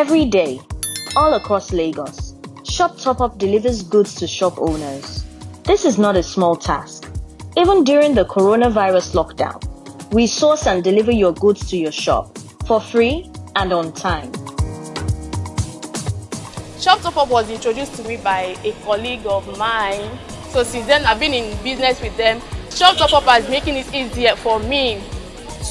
Every day, all across Lagos, Shop Top Up delivers goods to shop owners. This is not a small task. Even during the coronavirus lockdown, we source and deliver your goods to your shop for free and on time. Shop Top Up was introduced to me by a colleague of mine. So since then, I've been in business with them. Shop Top Up is making it easier for me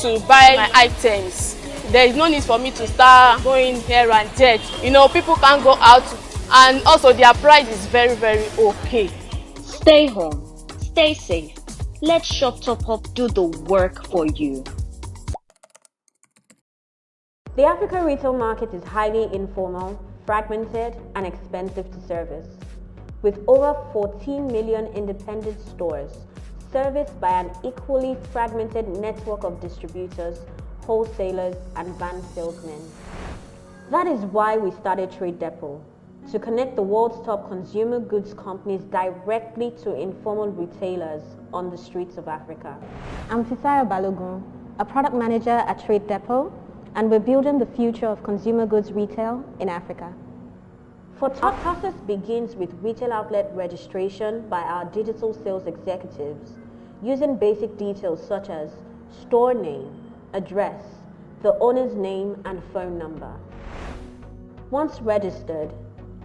to buy my items. There is no need for me to start going here and there. You know, people can't go out, and also their price is very, very okay. Stay home, stay safe. Let Shop Top Up do the work for you. The African retail market is highly informal, fragmented, and expensive to service. With over 14 million independent stores, serviced by an equally fragmented network of distributors, wholesalers, and van salesmen. That is why we started TradeDepot, to connect the world's top consumer goods companies directly to informal retailers on the streets of Africa. I'm Fisaya Balogun, a product manager at TradeDepot, and we're building the future of consumer goods retail in Africa. Our process begins with retail outlet registration by our digital sales executives, using basic details such as store name, address, the owner's name, and phone number. Once registered,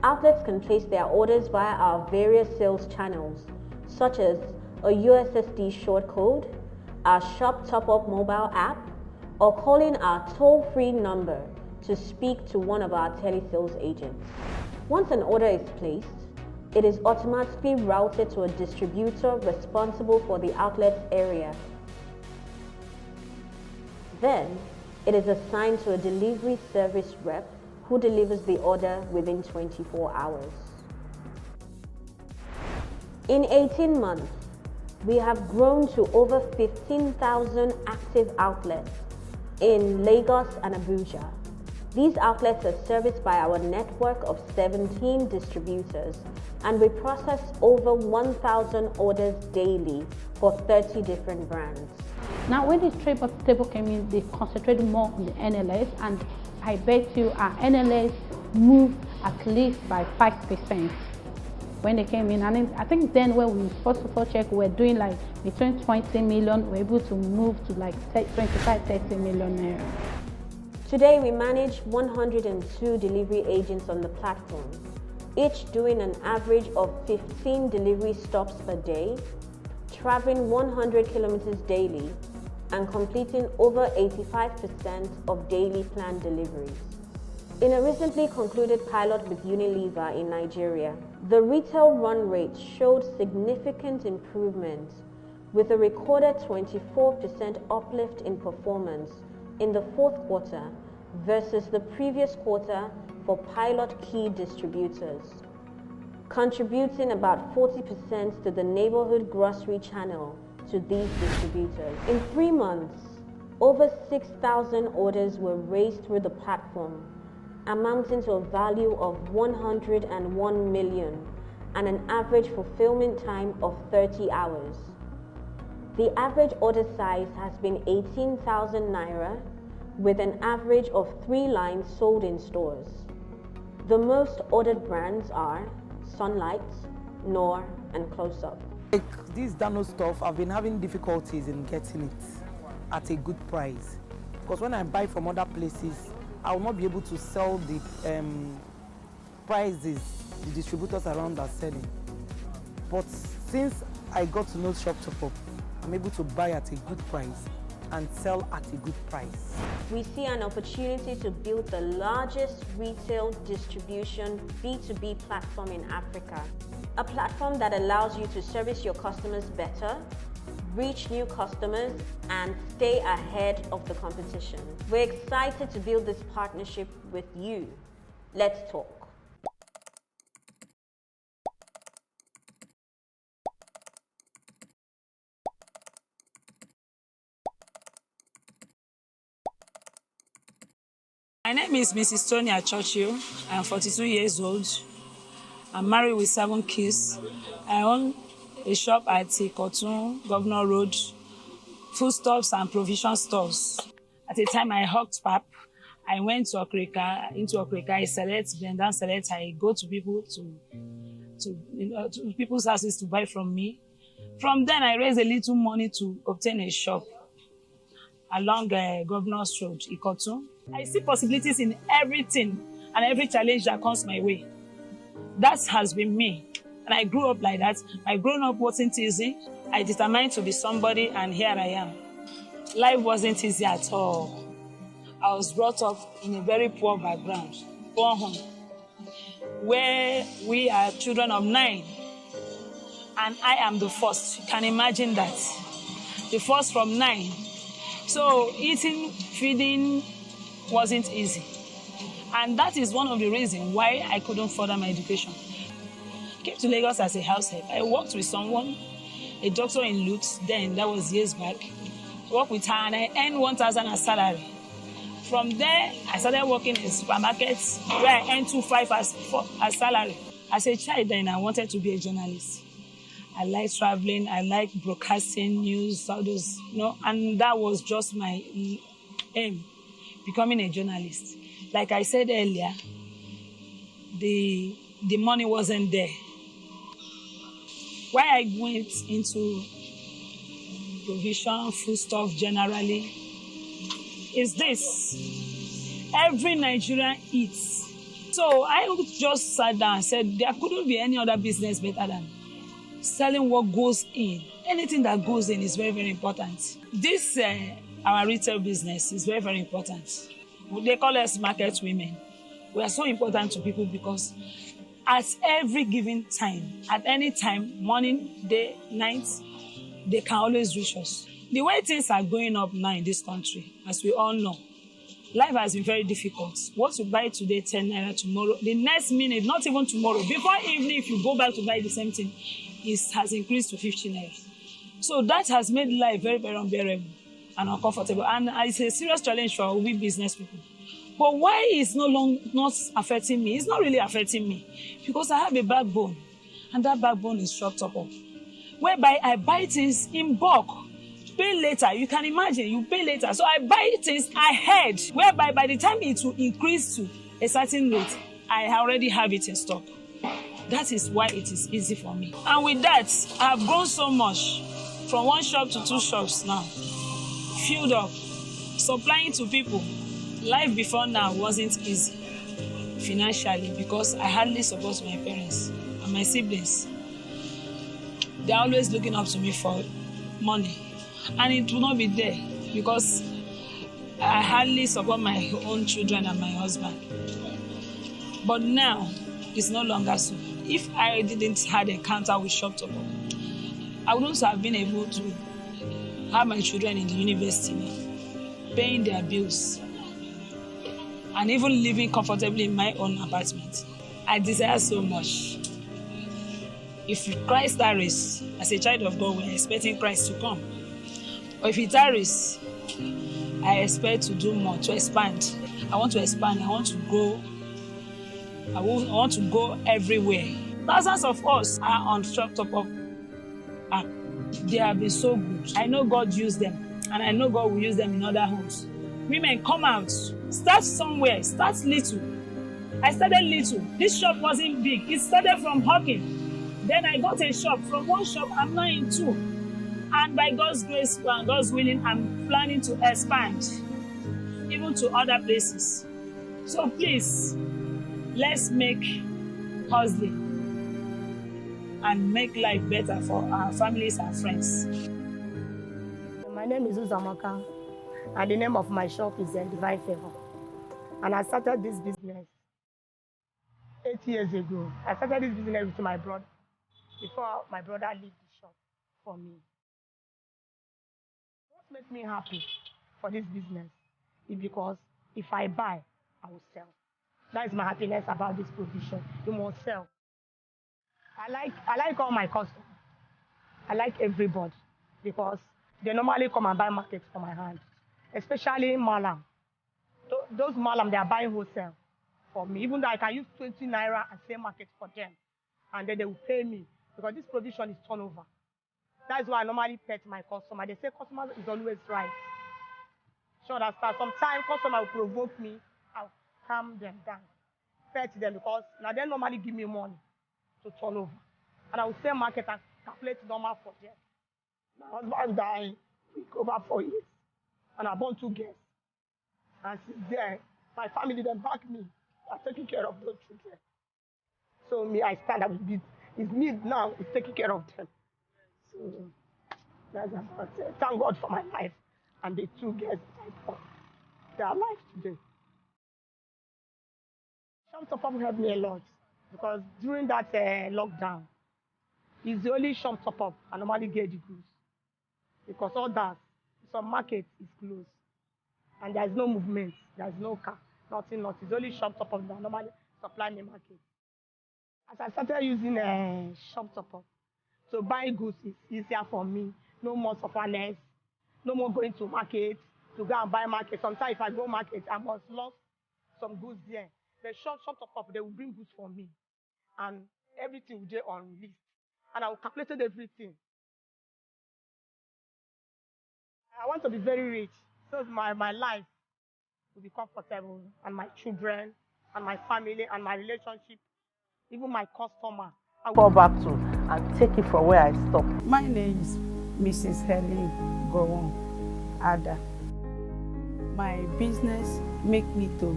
outlets can place their orders via our various sales channels, such as a USSD short code, our Shop Top Up mobile app, or calling our toll-free number to speak to one of our telesales agents. Once an order is placed, it is automatically routed to a distributor responsible for the outlet's area. Then, it is assigned to a delivery service rep who delivers the order within 24 hours. In 18 months, we have grown to over 15,000 active outlets in Lagos and Abuja. These outlets are serviced by our network of 17 distributors, and we process over 1,000 orders daily for 30 different brands. Now, when this TradeDepot came in, they concentrated more on the NLS, and I bet you our NLS moved at least by 5% when they came in. And I think then when we first of all checked, we were doing like between 20 million, we were able to move to like 25-30 million naira. Today, we manage 102 delivery agents on the platform, each doing an average of 15 delivery stops per day, traveling 100 kilometers daily, and completing over 85% of daily planned deliveries. In a recently concluded pilot with Unilever in Nigeria, the retail run rate showed significant improvement, with a recorded 24% uplift in performance in the fourth quarter versus the previous quarter for pilot key distributors, contributing about 40% to the neighborhood grocery channel to these distributors. In 3 months, over 6,000 orders were raised through the platform, amounting to a value of 101 million and an average fulfillment time of 30 hours. The average order size has been 18,000 naira, with an average of 3 lines sold in stores. The most ordered brands are Sunlight, Knorr, and Close Up. Like this Dano stuff, I've been having difficulties in getting it at a good price. Because when I buy from other places, I will not be able to sell the prices the distributors around are selling. But since I got to know Shop Top Up, I'm able to buy at a good price and sell at a good price. We see an opportunity to build the largest retail distribution B2B platform in Africa. A platform that allows you to service your customers better, reach new customers, and stay ahead of the competition. We're excited to build this partnership with you. Let's talk. My name is Mrs. Tonya Churchill. I'm 42 years old. I'm married with 7 kids. I own a shop at Ikotun, Governor Road, foodstuffs and provision stores. At the time I hawked pap, I went to into Okrika, I select, then down select, I go to people to people's houses to buy from me. From then, I raised a little money to obtain a shop along Governor's Road, Ikotu. I see possibilities in everything and every challenge that comes my way. That has been me. And I grew up like that. My growing up wasn't easy. I determined to be somebody, and here I am. Life wasn't easy at all. I was brought up in a very poor background, poor home, where we are children of 9. And I am the first. You can imagine that. The first from 9. So eating, feeding wasn't easy. And that is one of the reasons why I couldn't further my education. I came to Lagos as a house help. I worked with someone, a doctor in Lutz, then, that was years back. I worked with her and I earned 1,000 as salary. From there, I started working in supermarkets where I earned 2,500 as salary. As a child then, I wanted to be a journalist. I like traveling, I like broadcasting news, all those, and that was just my aim, becoming a journalist. Like I said earlier, the money wasn't there. Why I went into provision, foodstuff generally, is this. Every Nigerian eats. So I just sat down and said there couldn't be any other business better than selling what goes in. Anything that goes in is very, very important. This, our retail business is very, very important. They call us market women. We are so important to people because at every given time, at any time, morning, day, night, they can always reach us. The way things are going up now in this country, as we all know, life has been very difficult. What you buy today, 10 naira, tomorrow, the next minute, not even tomorrow, before evening, if you go back to buy the same thing, it has increased to 15 naira. So that has made life very, very unbearable and uncomfortable. And it's a serious challenge for we business people. But why is not affecting me? It's not really affecting me because I have a backbone, and that backbone is shop top up, whereby I buy things in bulk, pay later. You can imagine, you pay later. So I buy things ahead, whereby by the time it will increase to a certain rate, I already have it in stock. That is why it is easy for me. And with that, I have grown so much from 1 shop to 2 shops now, filled up, supplying to people. Life before now wasn't easy financially because I hardly support my parents and my siblings. They're always looking up to me for money, and it will not be there because I hardly support my own children and my husband. But now, it's no longer so. If I didn't have encounter with shop top, I wouldn't have been able to have my children in the university now, paying their bills, and even living comfortably in my own apartment. I desire so much. If Christ tarries, as a child of God, we're expecting Christ to come. Or if he tarries, I expect to do more, to expand. I want to expand, I want to grow. I want to go everywhere. Thousands of us are on Shop Top Up app. They have been so good. I know God used them, and I know God will use them in other homes. Women, come out. Start somewhere. Start little. I started little. This shop wasn't big. It started from hawking. Then I got a shop. From 1 shop, I'm now in 2. And by God's grace and God's willing, I'm planning to expand even to other places. So please, let's make hustling and make life better for our families and friends. My name is Uzamaka, and the name of my shop is Divine Favor. And I started this business 8 years ago. I started this business with my brother before my brother left the shop for me. What makes me happy for this business is because if I buy, I will sell. That is my happiness about this provision. You must sell. I like all my customers. I like everybody because they normally come and buy markets from my hand, especially Malam. Those Malam, they are buying wholesale for me, even though I can use 20 naira and sell market for them, and then they will pay me because this provision is turnover. That's why I normally pay to my customer. They say customer is always right. Sure, understand. Sometimes customer will provoke me calm them down, pet them because now they normally give me money to turn over. And I will sell market and calculate normal for them. My husband died over 4 years. And I born 2 girls. And since then, my family then back me. I'm taking care of those children. So me, I stand up with it. It's me now, is taking care of them. So that's about it. Thank God for my life. And the 2 girls I born. They are alive today. Shop Top Up helped me a lot because during that lockdown, it's the only shop Top Up I normally get the goods. Because all that, some market is closed. And there's no movement, there's no car, nothing. It's only shop Top Up that normally supply me market. As I started using shop Top Up, to buy goods is easier for me. No more sufferness, no more going to market to go and buy market. Sometimes if I go market, I must lost some goods there. The shop Top Up, they will bring goods for me. And everything will be on list. And I will calculate everything. I want to be very rich, so my life will be comfortable, and my children, and my family, and my relationship, even my customer. I will go back to and take it from where I stopped. My name is Mrs. Helen Gowon Ada. My business make me to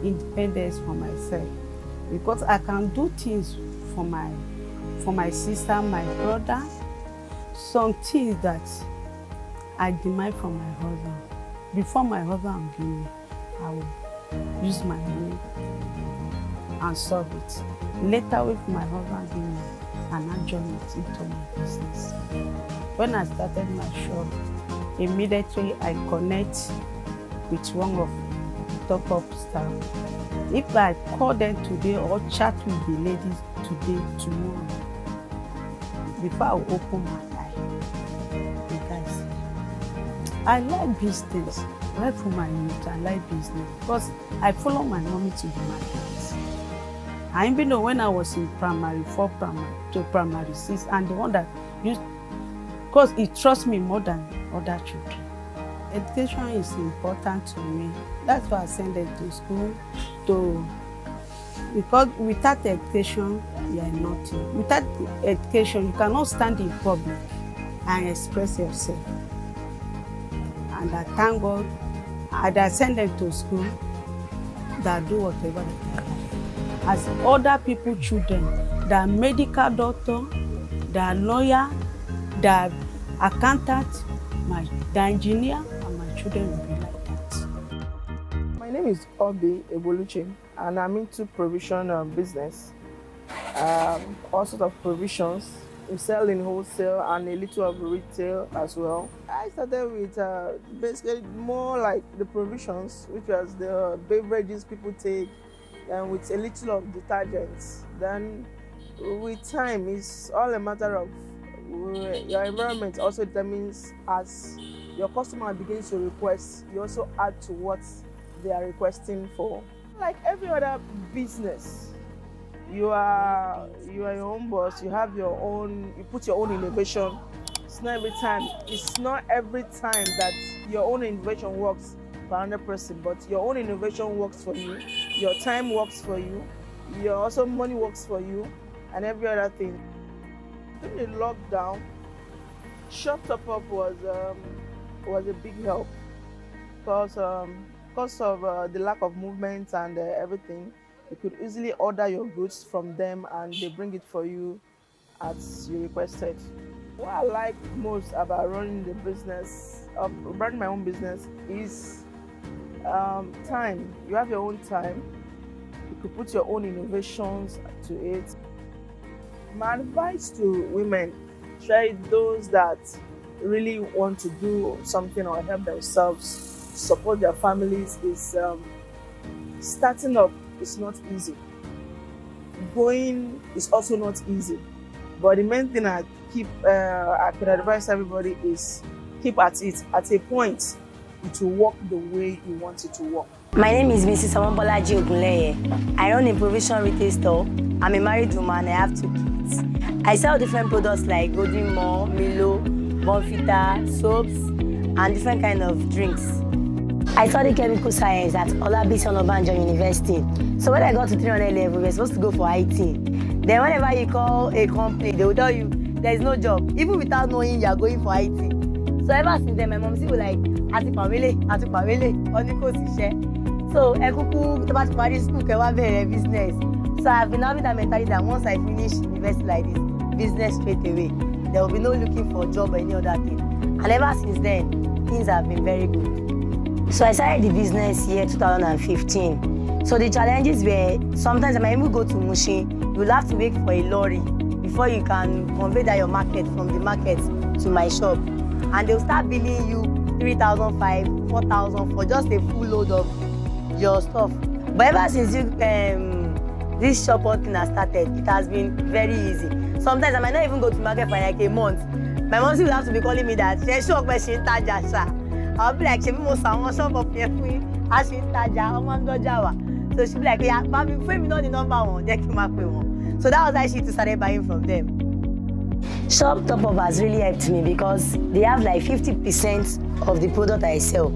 independence for myself because I can do things for my sister, my brother, some things that I demand from my husband. Before my husband give me, I will use my money and solve it. Later, if my husband give me, and I join it into my business. When I started my shop, immediately I connect with one of Top Up staff. If I call them today or chat with the ladies today, tomorrow, before I open my eye, the guys, I like business. Right from my youth, I like business because I follow my mommy to the market. I even know when I was in primary 4 to primary 6, and the one that used, because he trusts me more than other children. Education is important to me. That's why I send them to school. Because without education, you are nothing. Without education, you cannot stand in public and express yourself. And I thank God, and I send them to school that do whatever they can. As other people, children, they are medical doctor, they are lawyer, they are accountant, the engineer, and my children will be like that. My name is Obi Eboluche, and I'm into provision business. All sorts of provisions. We sell in wholesale and a little of retail as well. I started with basically more like the provisions, which was the beverages people take, and with a little of detergents. Then with time, it's all a matter of your environment also determines as your customer begins to request, you also add to what they are requesting for. Like every other business, you are your own boss, you have your own, you put your own innovation. It's not every time that your own innovation works for another person, but your own innovation works for you, your time works for you, your also money works for you, and every other thing. During the lockdown, Shop Top Up was a big help because of the lack of movement and everything. You could easily order your goods from them and they bring it for you as you requested. What I like most about running my own business is time. You have your own time. You could put your own innovations to it. My advice to women, try those that really want to do something or help themselves, support their families, is starting up is not easy. Going is also not easy. But the main thing I could advise everybody is keep at it. At a point, it will work the way you want it to work. My name is Mrs. Amambolaji Ogunleye. I run a provision retail store. I'm a married woman. I have 2 kids. I sell different products like Golden More, Milo, Bonfita, soaps, and different kind of drinks. I studied chemical science at Olabisi Onabanjo University. So when I got to 300 level, we were supposed to go for IT. Then whenever you call a company, they will tell you there is no job, even without knowing you are going for IT. So ever since then, my mom still was like, Ati Pawele, Oniko Sishe. So Ekuku, about Paris school, Kewa very business. So I've been having that mentality that once I finish university like this, business straight away, there will be no looking for a job or any other thing. And ever since then, things have been very good. So I started the business year 2015. So the challenges were, sometimes I might even go to Mushin, you'll have to wait for a lorry before you can convey that your market from the market to my shop. And they'll start billing you 3,500, 4,000 for just a full load of your stuff. But ever since this shop thing has started, it has been very easy. Sometimes I might not even go to market for like a month. My mom will have to be calling me that. I'll be like, she will shop up here for you. So she'll be like, yeah, mommy, before me know the number one, they came up with one. So that was how she started buying from them. Shop Top Up has really helped me because they have like 50% of the product I sell.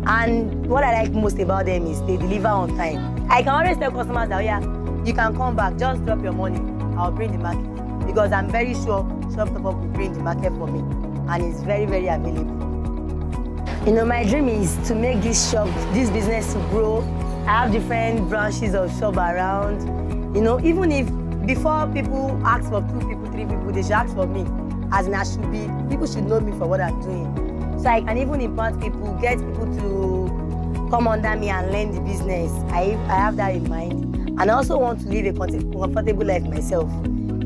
And what I like most about them is they deliver on time. I can always tell customers that, yeah, you can come back, just drop your money, I'll bring the market. Because I'm very sure Shop Top Up will bring the market for me. And it's very, very available. You know, my dream is to make this shop, this business to grow. I have different branches of shop around. You know, even if before people ask for 2 people, 3 people, they should ask for me. As in I should be, people should know me for what I'm doing. So I can even impart people, get people to come under me and learn the business. I have that in mind. And I also want to live a comfortable life myself.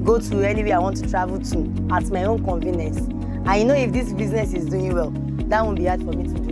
Go to anywhere I want to travel to at my own convenience. And you know, if this business is doing well, that won't be hard for me to do.